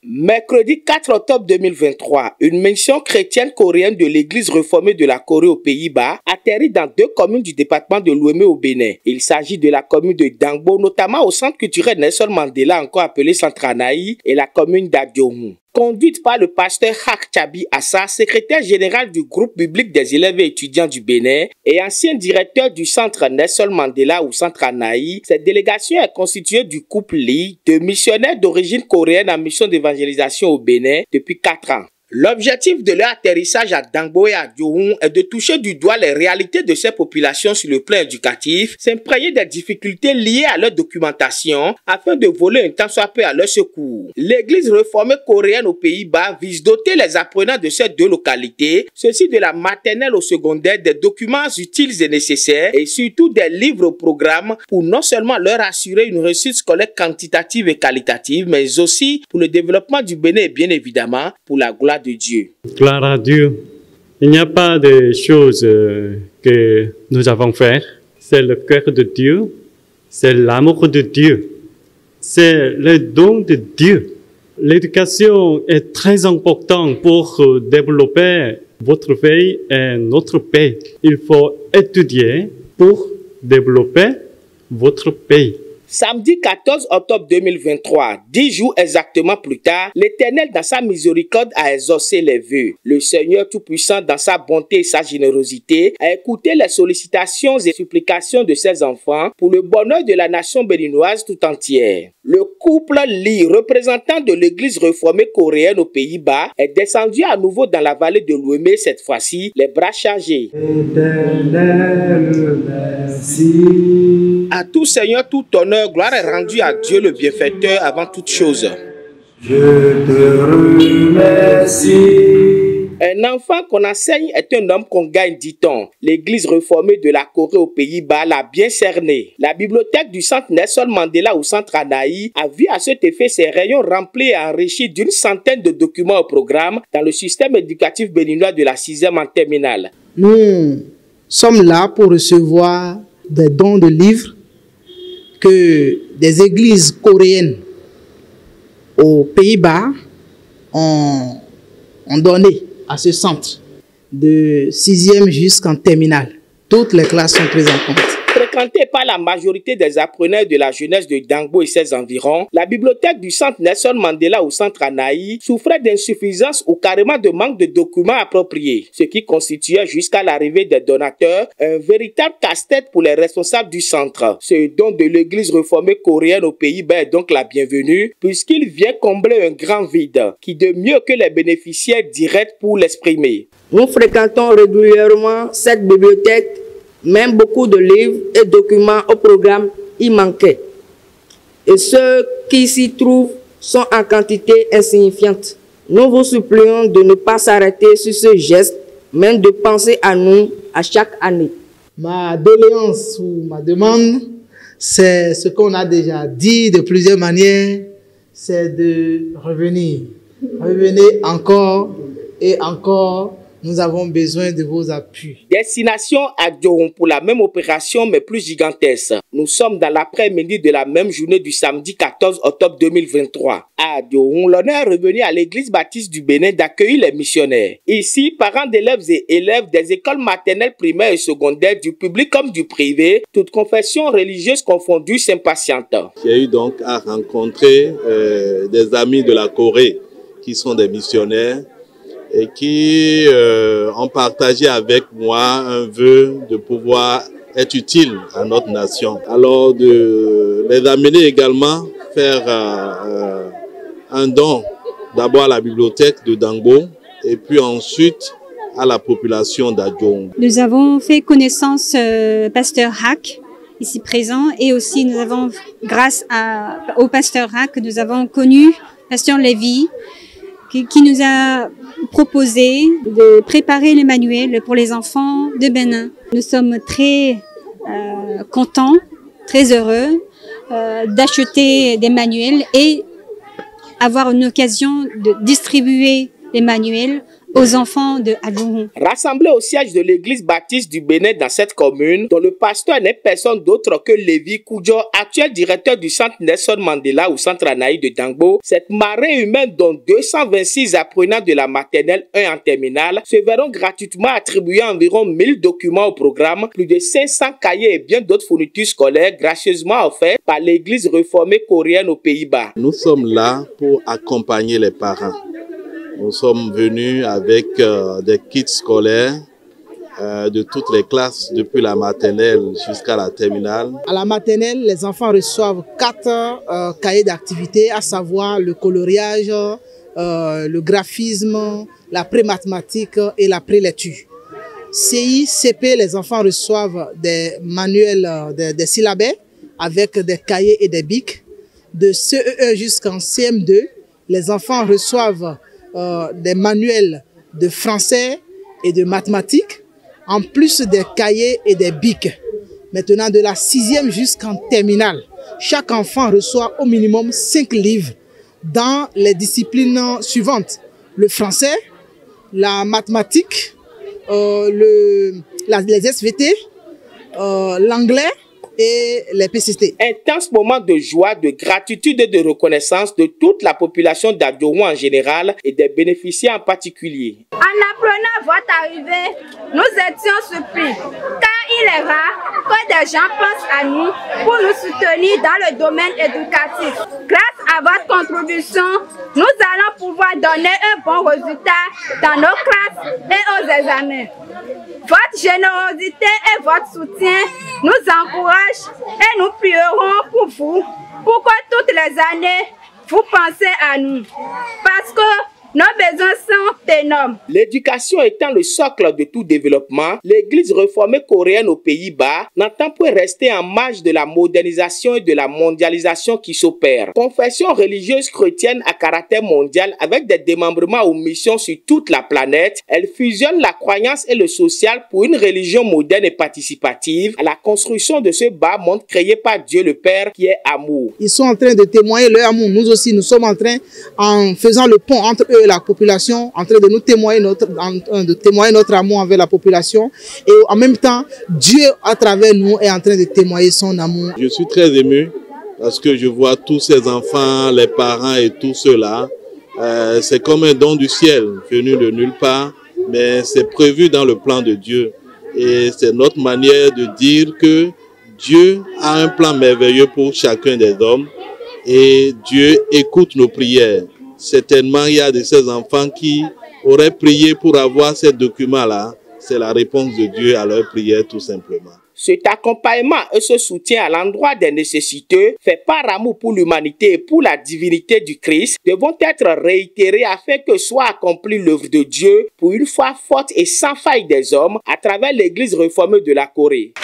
Mercredi 4 octobre 2023, une mission chrétienne coréenne de l'église réformée de la Corée aux Pays-Bas atterrit dans 2 communes du département de Lomé au Bénin. Il s'agit de la commune de Dangbo, notamment au centre culturel Nelson Mandela, encore appelé Centre Anaï, et la commune d'Adiohun. Conduite par le pasteur Hak Chabi Assa, secrétaire général du groupe biblique des élèves et étudiants du Bénin et ancien directeur du centre Nelson Mandela ou Centre Anaï, cette délégation est constituée du couple Lee, de missionnaires d'origine coréenne en mission d'évangélisation au Bénin depuis 4 ans. L'objectif de leur atterrissage à Dangbo et à Adiohun est de toucher du doigt les réalités de ces populations sur le plan éducatif, s'imprégner des difficultés liées à leur documentation afin de voler un tant soit peu à leur secours. L'église réformée coréenne aux Pays-Bas vise doter les apprenants de ces 2 localités, ceux-ci de la maternelle au secondaire, des documents utiles et nécessaires et surtout des livres au programme pour non seulement leur assurer une réussite scolaire quantitative et qualitative, mais aussi pour le développement du Bénin et bien évidemment pour la gloire de Dieu. Gloire à Dieu. Il n'y a pas de choses que nous avons fait. C'est le cœur de Dieu. C'est l'amour de Dieu. C'est le don de Dieu. L'éducation est très importante pour développer votre pays et notre pays. Il faut étudier pour développer votre pays. Samedi 14 octobre 2023, 10 jours exactement plus tard, l'Éternel dans sa miséricorde a exaucé les vœux. Le Seigneur Tout-Puissant dans sa bonté et sa générosité a écouté les sollicitations et supplications de ses enfants pour le bonheur de la nation béninoise tout entière. Le couple Lee, représentant de l'église réformée coréenne aux Pays-Bas, est descendu à nouveau dans la vallée de Lomé, cette fois-ci, les bras chargés. Éternel, merci. À tout Seigneur, tout honneur, gloire est rendue à Dieu le bienfaiteur avant toute chose. Je te remercie. Un enfant qu'on enseigne est un homme qu'on gagne, dit-on. L'église réformée de la Corée aux Pays-Bas l'a bien cerné. La bibliothèque du centre Nelson Mandela ou Centre Anaï a vu à cet effet ses rayons remplis et enrichis d'une centaine de documents au programme dans le système éducatif béninois de la 6e en terminale. Nous sommes là pour recevoir des dons de livres que des églises coréennes aux Pays-Bas ont donné à ce centre de 6e jusqu'en terminale. Toutes les classes sont prises en compte. Fréquentée par la majorité des apprenants de la jeunesse de Dangbo et ses environs, la bibliothèque du centre Nelson Mandela ou Centre Anaï souffrait d'insuffisance ou carrément de manque de documents appropriés, ce qui constituait jusqu'à l'arrivée des donateurs un véritable casse-tête pour les responsables du centre. Ce don de l'église réformée coréenne aux Pays-Bas est donc la bienvenue puisqu'il vient combler un grand vide qui de mieux que les bénéficiaires directs pour l'exprimer. Nous fréquentons régulièrement cette bibliothèque. Même beaucoup de livres et documents au programme y manquaient. Et ceux qui s'y trouvent sont en quantité insignifiante. Nous vous supplions de ne pas s'arrêter sur ce geste, mais de penser à nous à chaque année. Ma doléance ou ma demande, c'est ce qu'on a déjà dit de plusieurs manières, c'est de revenir. Revenez encore et encore. Nous avons besoin de vos appuis. Destination Adiohun pour la même opération mais plus gigantesque. Nous sommes dans l'après-midi de la même journée du samedi 14 octobre 2023. À Adiohun, l'honneur est revenu à l'église baptiste du Bénin d'accueillir les missionnaires. Ici, parents d'élèves et élèves des écoles maternelles, primaires et secondaires, du public comme du privé, toutes confessions religieuses confondues s'impatientent. J'ai eu donc à rencontrer des amis de la Corée qui sont des missionnaires et qui ont partagé avec moi un vœu de pouvoir être utile à notre nation. Alors de les amener également faire un don d'abord à la bibliothèque de Dangbo et puis ensuite à la population d'Adiohun. Nous avons fait connaissance pasteur Hak ici présent et aussi nous avons grâce au pasteur Hak nous avons connu pasteur Lévy qui nous a proposé de préparer les manuels pour les enfants de Bénin. Nous sommes très contents, très heureux d'acheter des manuels et avoir une occasion de distribuer les manuels aux enfants de Adjourou. Rassemblés au siège de l'église baptiste du Bénin dans cette commune, dont le pasteur n'est personne d'autre que Lévi Koudjo, actuel directeur du centre Nelson Mandela ou centre Anaï de Dangbo, cette marée humaine dont 226 apprenants de la maternelle 1 en terminale se verront gratuitement attribuer environ 1000 documents au programme, plus de 500 cahiers et bien d'autres fournitures scolaires gracieusement offertes par l'église réformée coréenne aux Pays-Bas. Nous sommes là pour accompagner les parents. Nous sommes venus avec des kits scolaires de toutes les classes, depuis la maternelle jusqu'à la terminale. À la maternelle, les enfants reçoivent 4 cahiers d'activité, à savoir le coloriage, le graphisme, la pré-mathématique et la pré-lecture. CI, CP, les enfants reçoivent des manuels, des syllabais avec des cahiers et des bics. De CE1 jusqu'en CM2, les enfants reçoivent des manuels de français et de mathématiques, en plus des cahiers et des bics. Maintenant, de la 6e jusqu'en terminale, chaque enfant reçoit au minimum 5 livres dans les disciplines suivantes: le français, la mathématique, les SVT, l'anglais et les PCT. Intense moment de joie, de gratitude et de reconnaissance de toute la population d'Adjourou en général et des bénéficiaires en particulier. En apprenant votre arrivée, nous étions surpris, car il est rare que des gens pensent à nous pour nous soutenir dans le domaine éducatif. Grâce à votre contribution, nous allons pouvoir donner un bon résultat dans nos classes et aux examens. Votre générosité et votre soutien nous encouragent et nous prierons pour vous, pour que toutes les années, vous pensez à nous. Parce que nos besoins sont énormes. L'éducation étant le socle de tout développement, l'église réformée coréenne aux Pays-Bas n'entend point rester en marge de la modernisation et de la mondialisation qui s'opère. Confession religieuse chrétienne à caractère mondial avec des démembrements aux missions sur toute la planète, elle fusionne la croyance et le social pour une religion moderne et participative à la construction de ce bas monde créé par Dieu le Père qui est amour. Ils sont en train de témoigner leur amour. Nous aussi, nous sommes en train, en faisant le pont entre eux et la population, en train de nous témoigner notre amour envers la population, et en même temps Dieu à travers nous est en train de témoigner son amour. Je suis très ému parce que je vois tous ces enfants, les parents et tout cela. C'est comme un don du ciel venu de nulle part, mais c'est prévu dans le plan de Dieu, et c'est notre manière de dire que Dieu a un plan merveilleux pour chacun des hommes et Dieu écoute nos prières. Certainement, il y a de ces enfants qui auraient prié pour avoir ces documents-là. C'est la réponse de Dieu à leur prière, tout simplement. Cet accompagnement et ce soutien à l'endroit des nécessiteux, fait par amour pour l'humanité et pour la divinité du Christ, devront être réitérés afin que soit accomplie l'œuvre de Dieu pour une foi forte et sans faille des hommes à travers l'Église réformée de la Corée.